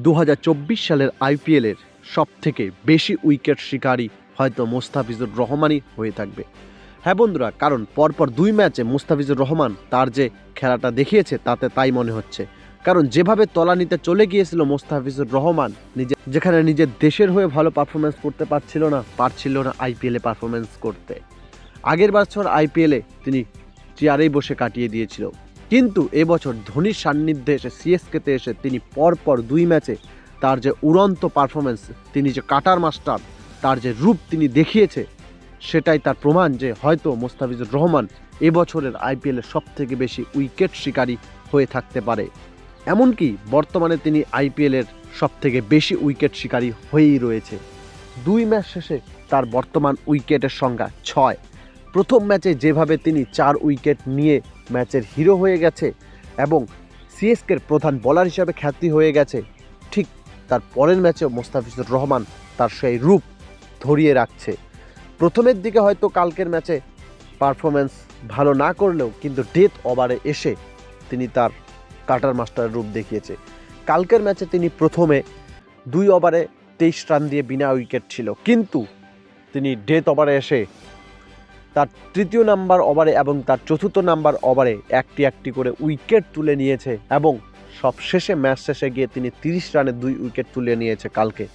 2024 সালের আইপিএলের সবথেকে বেশি উইকেট শিকারী হয়তো মোস্তাফিজুর রহমানই হয়ে থাকবে। হ্যাঁ বন্ধুরা, কারণ পরপর 2 ম্যাচে মোস্তাফিজুর রহমান তার যে খেলাটা দেখিয়েছে তাতে তাই মনে হচ্ছে। কারণ যেভাবে তলানিতে চলে গিয়েছিল মোস্তাফিজুর রহমান, যেখানে নিজের দেশের হয়ে ভালো পারফরমেন্স করতে পারছিল না আইপিএলে পারফরমেন্স করতে। আগের বছর আইপিএলে তিনি চেয়ারেই বসে কাটিয়ে দিয়েছিল, কিন্তু এবছর ধোনির সান্নিধ্যে এসে সিএসকেতে এসে তিনি পরপর 2 ম্যাচে তার যে উড়ন্ত পারফরমেন্স, তিনি যে কাটার মাস্টার, তার যে রূপ তিনি দেখিয়েছে, সেটাই তার প্রমাণ যে হয়তো মোস্তাফিজুর রহমান এবছরের আইপিএলের সবথেকে বেশি উইকেট শিকারী হয়ে থাকতে পারে। এমনকি বর্তমানে তিনি আইপিএলের সবথেকে বেশি উইকেট শিকারী হয়েই রয়েছে। 2 ম্যাচ শেষে তার বর্তমান উইকেটের সংখ্যা 6। প্রথম ম্যাচে যেভাবে তিনি 4 উইকেট নিয়ে ম্যাচের হিরো হয়ে গেছে এবং সিএসকের প্রধান বোলার হিসাবে খ্যাতি হয়ে গেছে, ঠিক তার পরের ম্যাচেও মোস্তাফিজুর রহমান তার সেই রূপ ধরিয়ে রাখছে। প্রথমের দিকে হয়তো কালকের ম্যাচে পারফরমেন্স ভালো না করলেও কিন্তু ডেথ ওভারে এসে তিনি তার কাটার মাস্টারের রূপ দেখিয়েছে। কালকের ম্যাচে তিনি প্রথমে 2 ওভারে 23 রান দিয়ে বিনা উইকেট ছিল, কিন্তু তিনি ডেথ ওভারে এসে তার 3য় নাম্বার ওভারে এবং তার 4র্থ নাম্বার ওভারে একটি করে উইকেট তুলে নিয়েছে এবং সব শেষে ম্যাচ শেষে গিয়ে তিনি 30 রানে 2 উইকেট তুলে নিয়েছে কালকে।